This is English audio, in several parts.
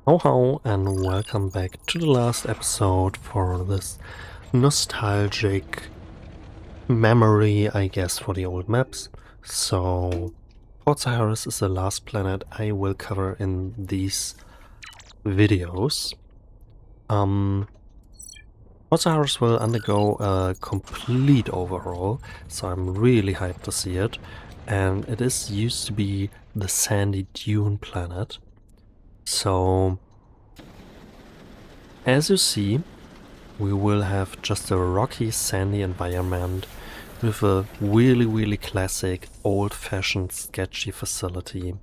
How and welcome back to the last episode for this nostalgic memory, I guess, for the old maps. So, Port Sahariss is the last planet I will cover in these videos. Port Sahariss will undergo a complete overhaul, so I'm really hyped to see it. And it is used to be the sandy dune planet. So, as you see, we will have just a rocky, sandy environment with a really classic, old-fashioned sketchy facility.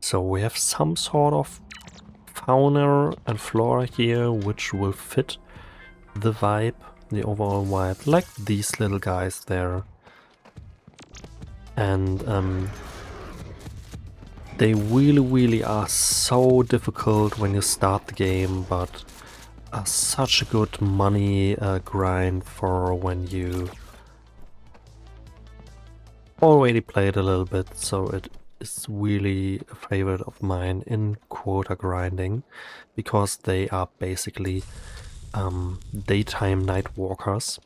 So we have some sort of fauna and flora here which will fit the vibe, the overall vibe, like these little guys there. And they really are so difficult when you start the game, but are such a good money grind for when you already played a little bit, so it is really a favorite of mine in quota grinding, because they are basically daytime night walkers.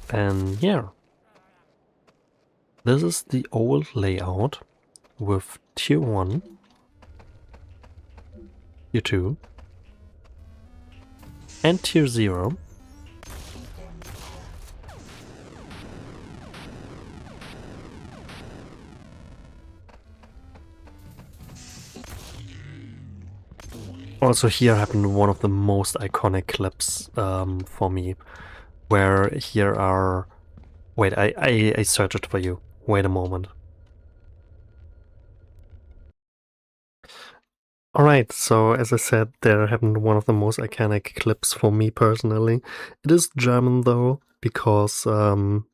And yeah, this is the old layout with tier 1, tier 2, and tier 0. Also here happened one of the most iconic clips for me, where here are... Wait, I searched it for you. Wait a moment. Alright, so as I said, there happened one of the most iconic clips for me personally. It is German though, because I'm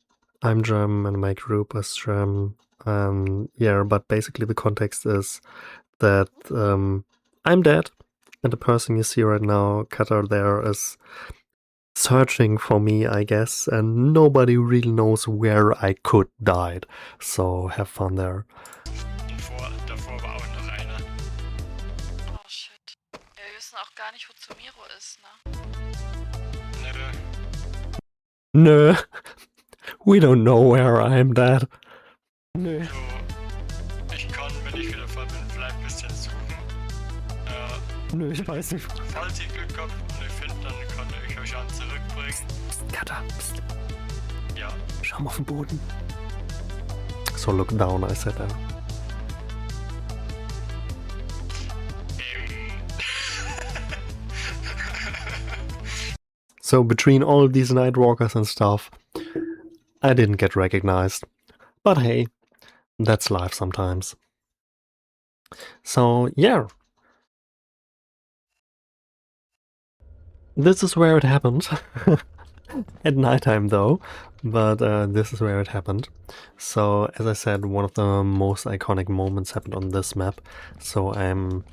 German and my group is German. Yeah, but basically the context is that I'm dead, and the person you see right now, Qatar there, is searching for me, I guess, and nobody really knows where I could died. So have fun there. Davor war auch noch einer. Oh shit. Ja, wir wissen auch gar nicht, wozu Miro ist, ne? Nö. We don't know where I'm dead. Nö. So, ich kann, wenn ich wieder voll bin, vielleicht ein bisschen suchen. Nö, ich weiß nicht. Falls ihr Glück habt und ihr findet, dann kann ich euch an zurückbringen. Psst, Kata, psst. Ja. Schau mal auf den Boden. So look down, I said that. So between all these Nightwalkers and stuff, I didn't get recognized. But hey, that's life sometimes. So yeah. This is where it happened. At nighttime though, but this is where it happened. So as I said, one of the most iconic moments happened on this map. So I'm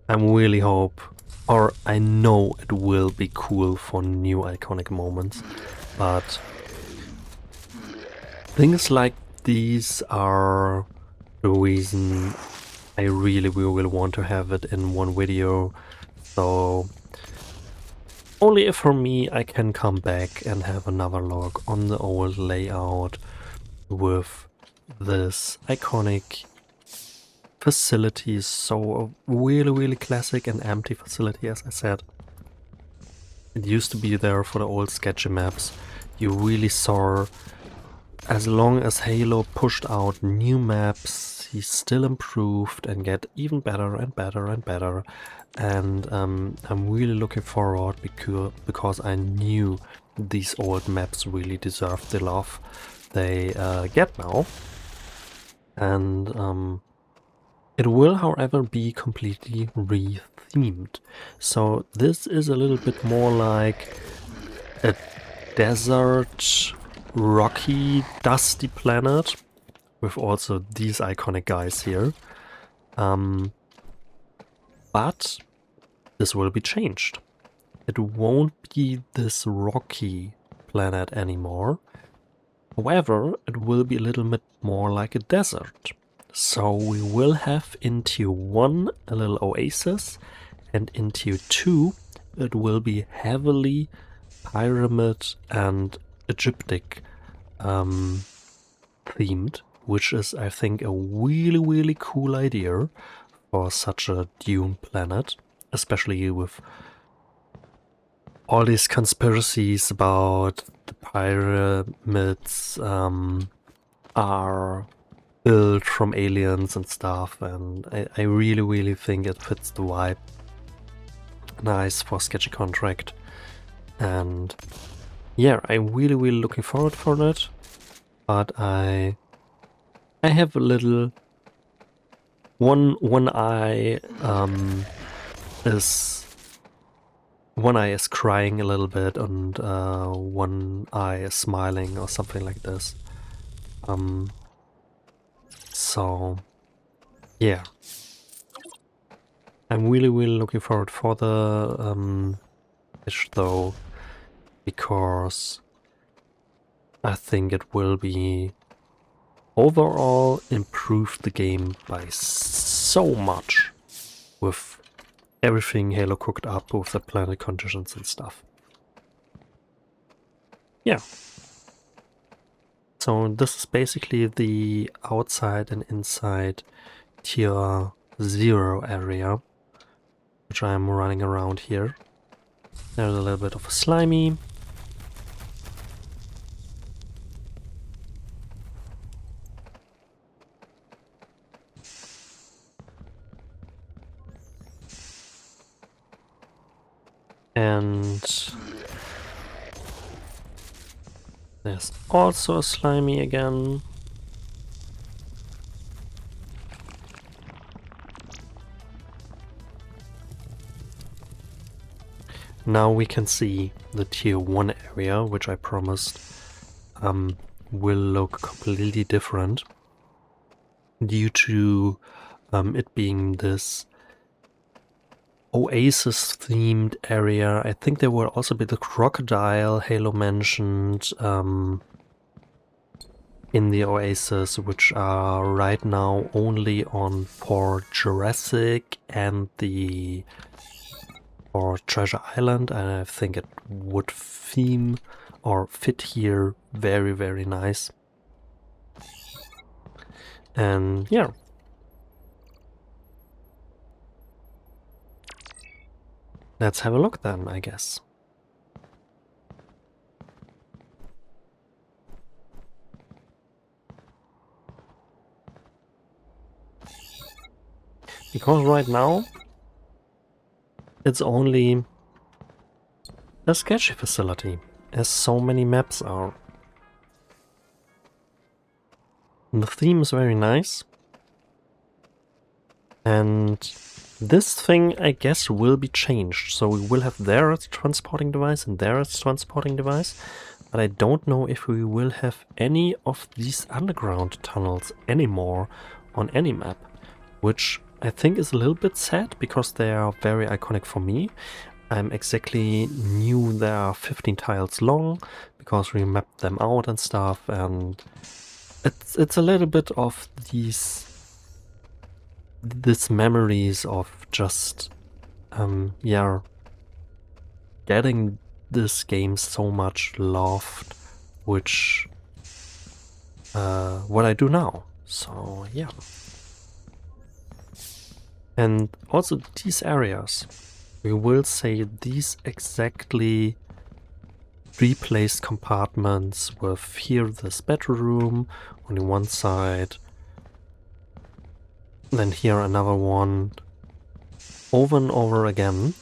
really hope, or I know it will be cool for new iconic moments, but things like these are the reason I really will want to have it in one video. So only if for me I can come back and have another look on the old layout with this iconic facility. So a really classic and empty facility, as I said. It used to be there for the old Sketchy maps. You really saw, as long as Halo pushed out new maps, he still improved and get even better and better. And I'm really looking forward because I knew these old maps really deserved the love they get now. And it will, however, be completely rethemed. So this is a little bit more like a desert, rocky, dusty planet with also these iconic guys here. But this will be changed. It won't be this rocky planet anymore. However, it will be a little bit more like a desert. So we will have in tier 1 a little oasis, and in tier 2 it will be heavily pyramid and Egyptic themed, which is, I think, a really cool idea for such a dune planet, especially with all these conspiracies about the pyramids are built from aliens and stuff, and I really think it fits the vibe nice for Sketchy Contract. And yeah, I'm really looking forward for it, but I have a little one eye is crying a little bit, and one eye is smiling or something like this. So yeah, I'm really looking forward for the patch though, because I think it will be overall improve the game by so much with everything Halo cooked up with the planet conditions and stuff. Yeah. So this is basically the outside and inside tier 0 area, which I'm running around here. There's a little bit of a slimy. And there's also a slimy again. Now we can see the tier 1 area, which I promised will look completely different due to it being this oasis themed area. I think there will also be the crocodile Halo mentioned in the oasis, which are right now only on for Jurassic and the or Treasure Island, and I think it would theme or fit here very nice. And yeah. Let's have a look then, I guess. Because right now it's only a Sketchy facility, as so many maps are. The theme is very nice. And this thing, I guess, will be changed. So we will have there its transporting device and there its transporting device. But I don't know if we will have any of these underground tunnels anymore on any map, which I think is a little bit sad because they are very iconic for me. I'm exactly knew they are 15 tiles long because we mapped them out and stuff, and it's a little bit of these memories of just yeah, getting this game so much loved, which what I do now. So yeah. And also these areas, we will say these exactly replaced compartments with here this bedroom on the one side, then here another one, over and over again.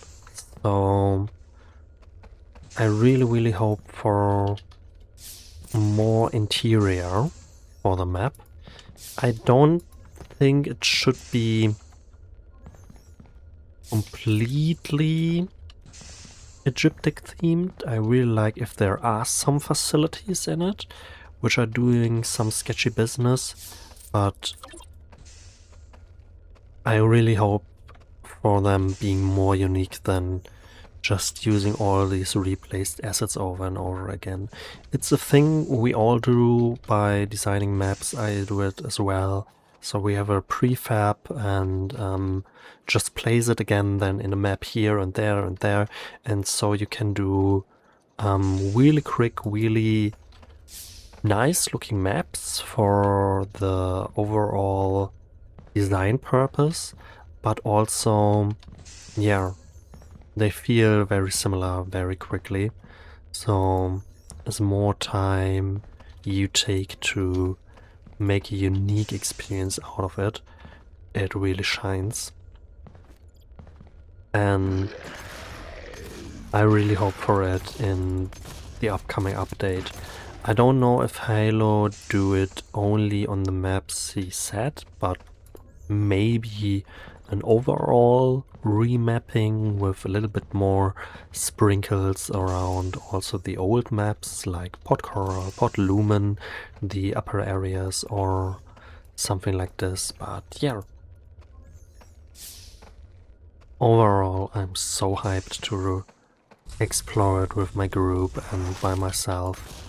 So I really hope for more interior for the map. I don't think it should be completely Egyptic themed. I really like if there are some facilities in it which are doing some sketchy business, but I really hope for them being more unique than just using all these replaced assets over and over again. It's a thing we all do by designing maps. I do it as well. So we have a prefab and just place it again then in a map here and there and there. And so you can do really quick, really nice looking maps for the overall design purpose, but also, yeah, they feel very similar very quickly. So as more time you take to make a unique experience out of it, it really shines. And I really hope for it in the upcoming update. I don't know if Halo do it only on the maps he said, but maybe an overall remapping with a little bit more sprinkles around also the old maps like Port Coral, Port Lumen, the upper areas or something like this. But yeah, overall I'm so hyped to explore it with my group and by myself.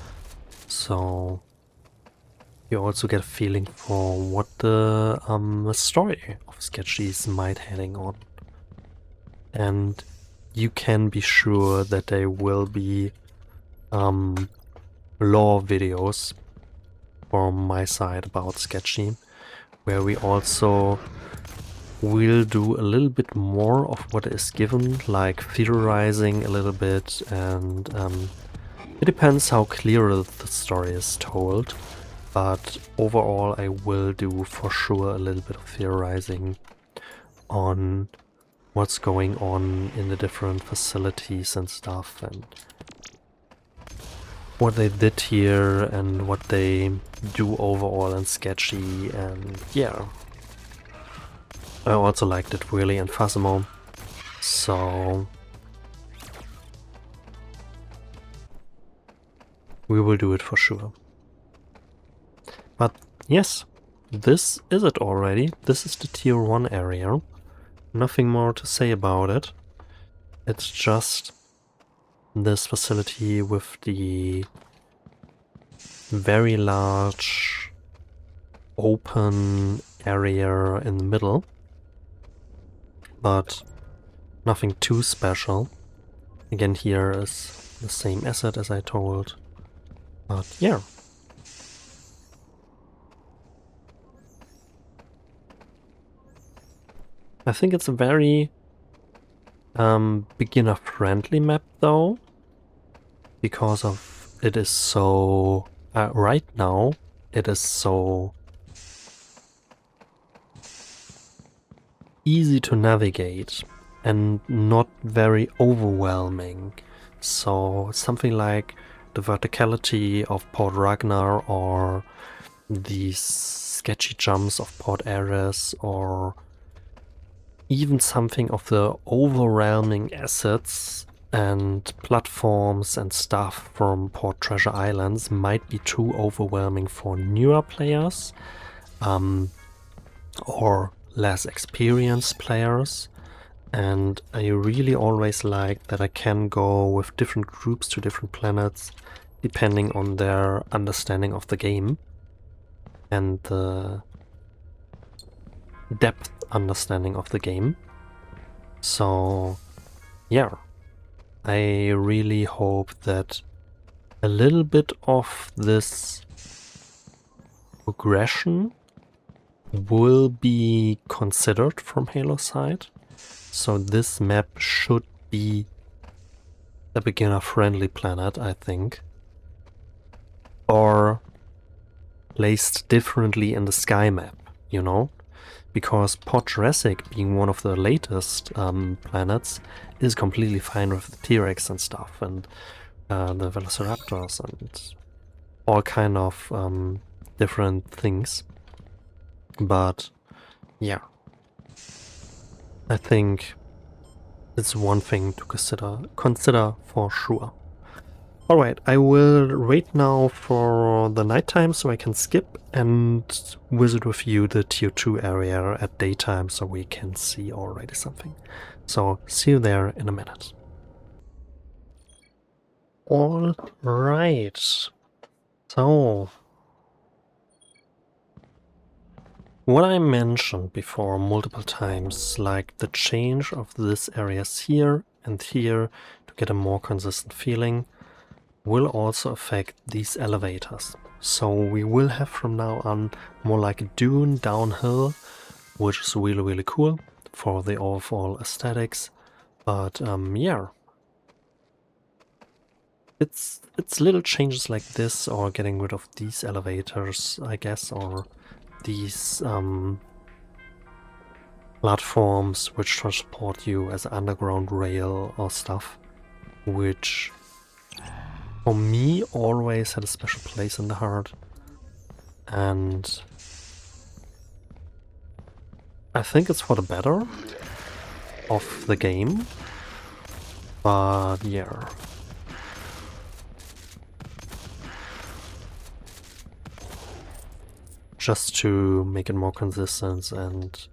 So you also get a feeling for what the story of Sketchies might heading on. And you can be sure that there will be lore videos from my side about Sketchy, where we also will do a little bit more of what is given, like theorizing a little bit, and it depends how clear the story is told. But overall, I will do for sure a little bit of theorizing on what's going on in the different facilities and stuff, and what they did here and what they do overall in Sketchy. And yeah, I also liked it really in Phasmo, so we will do it for sure. But yes, this is it already. This is the tier 1 area. Nothing more to say about it. It's just this facility with the very large open area in the middle, but nothing too special. Again, here is the same asset as I told, but yeah. I think it's a very beginner-friendly map though, because of it is so... right now, it is so easy to navigate and not very overwhelming. So something like the verticality of Port Ragnar or the sketchy jumps of Port Ares or even something of the overwhelming assets and platforms and stuff from Port Treasure Islands might be too overwhelming for newer players or less experienced players. And I really always like that I can go with different groups to different planets depending on their understanding of the game and the depth understanding of the game. So yeah, I really hope that a little bit of this progression will be considered from Halo side. So this map should be a beginner-friendly planet, I think. Or placed differently in the sky map, you know? Because Port Jurassic, being one of the latest planets, is completely fine with the T-Rex and stuff, and the Velociraptors, and all kind of different things. But yeah, I think it's one thing to consider for sure. Alright, I will wait now for the nighttime so I can skip and visit with you the tier 2 area at daytime so we can see already something. So see you there in a minute. Alright, so What I mentioned before multiple times, like the change of this areas here and here to get a more consistent feeling, will also affect these elevators. So we will have from now on more like a dune downhill, which is really, really cool for the overall aesthetics. But yeah, it's little changes like this, or getting rid of these elevators, I guess, or these platforms which transport you as underground rail or stuff, which for me always had a special place in the heart. And I think it's for the better of the game. But yeah. Just to make it more consistent and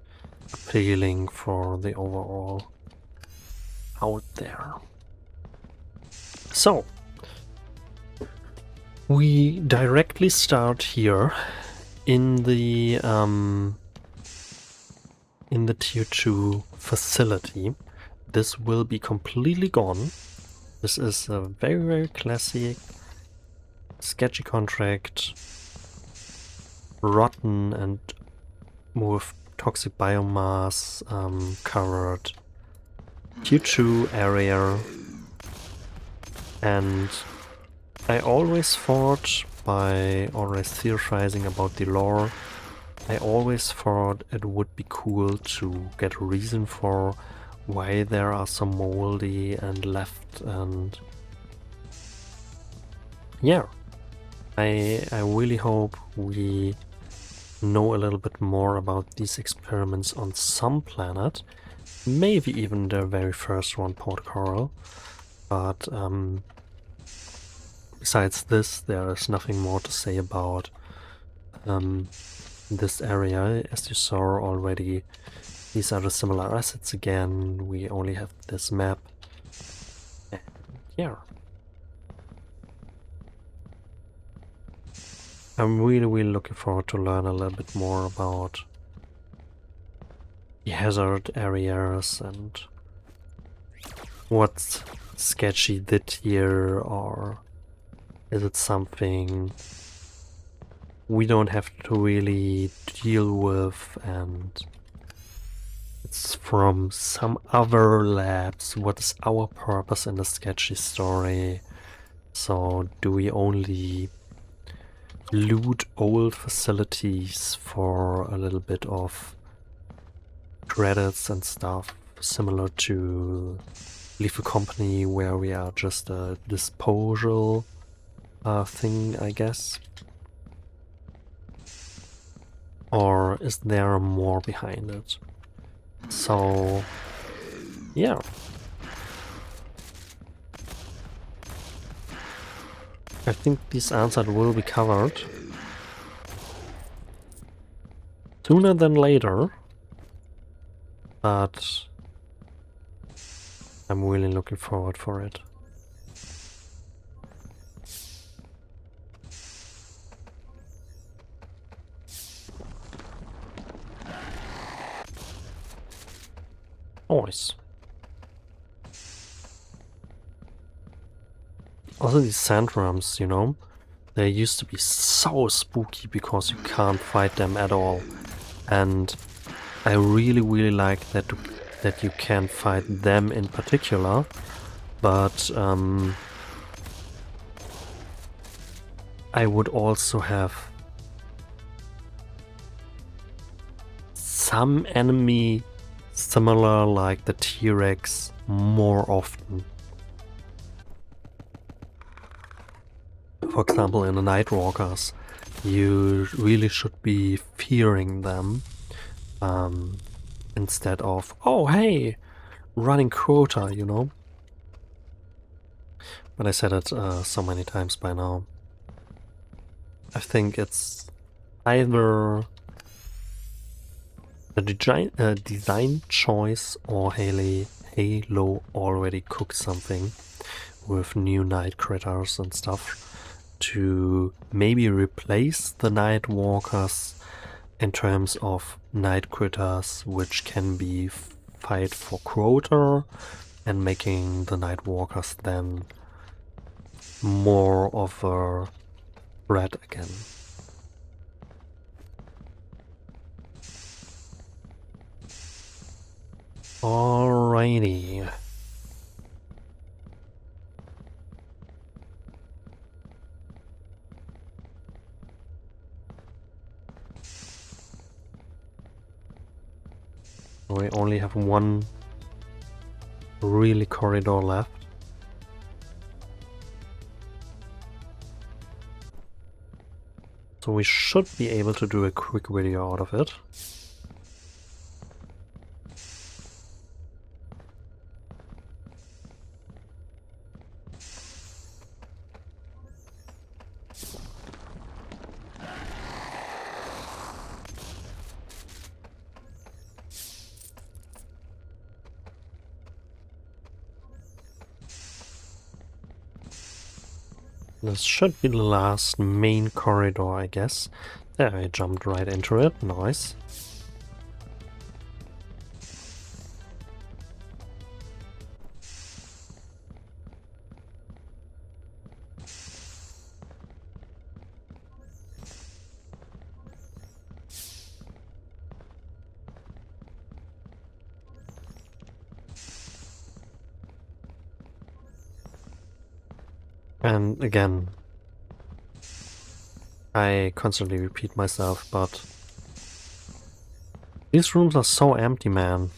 appealing for the overall out there. So, we directly start here in the tier 2 facility. This will be completely gone. This is a very, very classic sketchy contract, rotten and with toxic biomass covered tier 2 area. And I always thought, by always theorizing about the lore, I always thought it would be cool to get a reason for why there are some moldy and left, and yeah, I really hope we know a little bit more about these experiments on some planet, maybe even the very first one, Port Coral, but besides this, there is nothing more to say about this area. As you saw already, these are the similar assets again. We only have this map. And yeah. I'm really, really looking forward to learn a little bit more about the hazard areas and what Sketchy did here, or is it something we don't have to really deal with and it's from some other labs? What is our purpose in the Sketchy story? So do we only loot old facilities for a little bit of credits and stuff, similar to Lethal Company, where we are just a disposal thing, I guess? Or is there more behind it? So, yeah. I think this answer will be covered sooner than later, but I'm really looking forward for it. Nice. Also these sandworms, you know, they used to be so spooky because you can't fight them at all. And I really, really like that you can fight them in particular, but I would also have some enemy similar like the T-Rex more often. For example, in the Nightwalkers, you really should be fearing them instead of, oh hey, running quota, you know? But I said it so many times by now. I think it's either the design choice or Halo already cooked something with new night critters and stuff to maybe replace the Nightwalkers in terms of night critters, which can be fight for quota and making the night walkers then more of a threat again. Alrighty. We only have one really corridor left. So we should be able to do a quick video out of it. This should be the last main corridor, I guess. There, I jumped right into it. Nice. And again, I constantly repeat myself, but these rooms are so empty, man.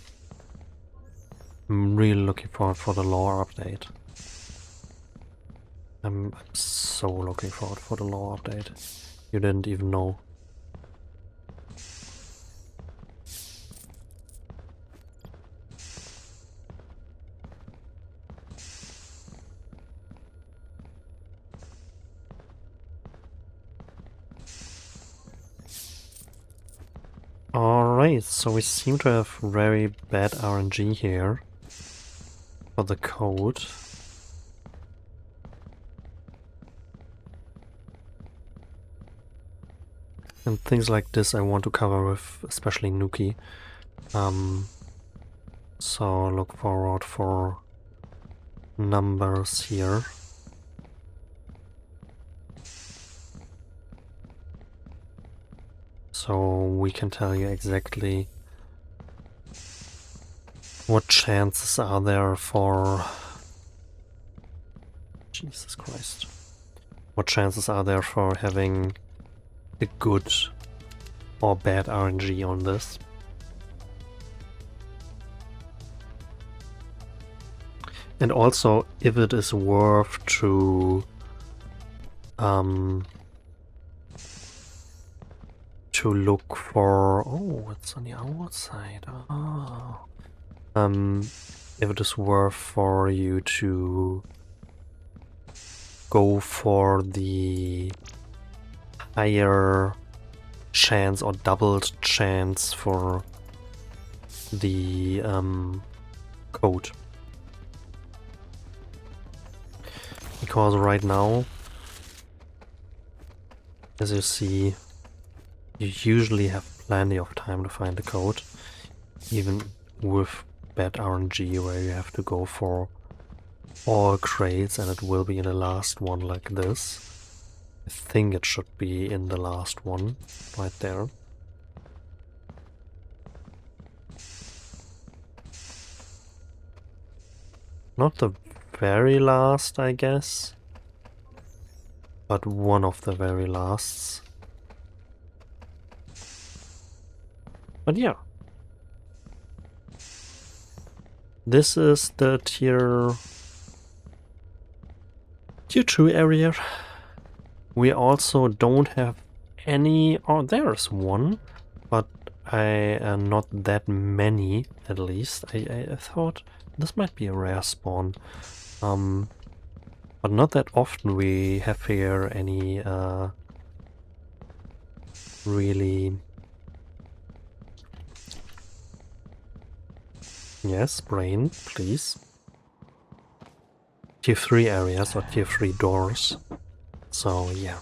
I'm really looking forward for the lore update. I'm so looking forward for the lore update. You didn't even know. Alright, so we seem to have very bad RNG here for the code. And things like this I want to cover with especially Nuki. So look forward for numbers here. So we can tell you exactly what chances are there for... Jesus Christ. What chances are there for having a good or bad RNG on this? And also if it is worth to look for... Oh, it's on the outside. Oh. If it is worth for you to go for the higher chance or doubled chance for the code. Because right now, as you see, you usually have plenty of time to find the code, even with bad RNG where you have to go for all crates and it will be in the last one like this. I think it should be in the last one, right there. Not the very last, I guess, but one of the very lasts. But yeah. This is the tier 2 area. We also don't have any... Oh, there's one, but not that many, at least. I thought this might be a rare spawn. But not that often we have here any really... Yes, brain, please. Tier 3 areas or tier 3 doors. So yeah.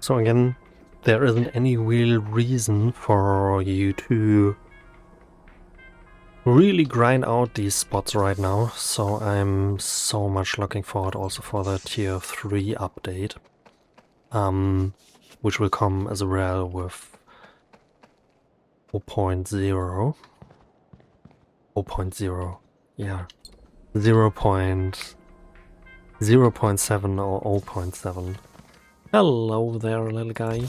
So again, there isn't any real reason for you to really grind out these spots right now, so I'm so much looking forward also for the tier 3 update, which will come as well with 0.0, 0.0, yeah, 0.7 or 0.7. Hello there, little guy.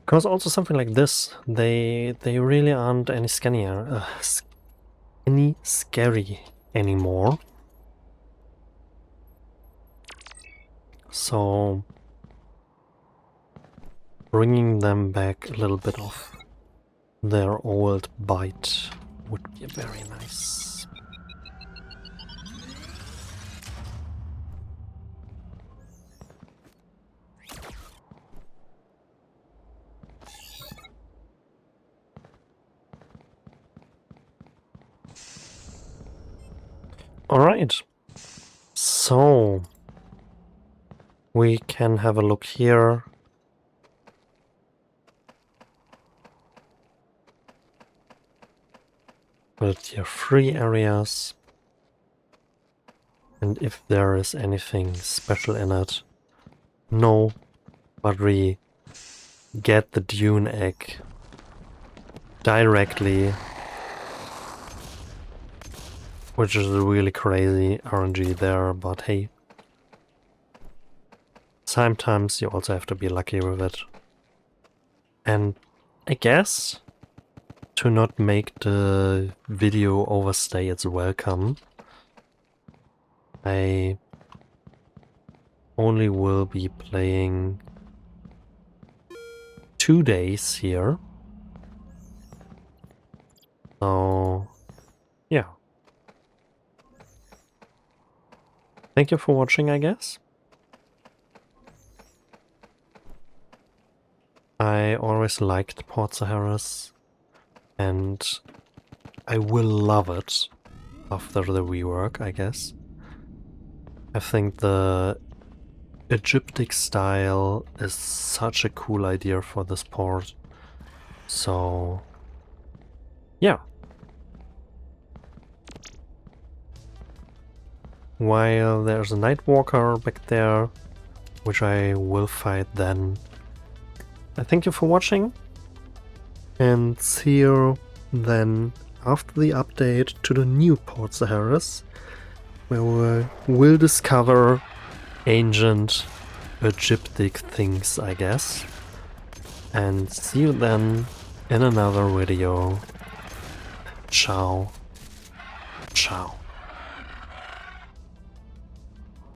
Because also something like this, they really aren't any scary anymore. So bringing them back a little bit of their old bite would be very nice. Alright, so we can have a look here. With your free areas. And if there is anything special in it. No, but we get the Dune egg directly. Which is really crazy RNG there, but hey. Sometimes you also have to be lucky with it. And I guess to not make the video overstay its welcome, I only will be playing 2 days here. So, yeah. Thank you for watching, I guess. I always liked Port Sahariss, and I will love it after the rework, I guess. I think the Egyptic style is such a cool idea for this port. So, yeah. While there's a Nightwalker back there, which I will fight then. I thank you for watching, and see you then after the update to the new Port Sahariss, where we will discover ancient Egyptic things, I guess. And see you then in another video. Ciao. Ciao.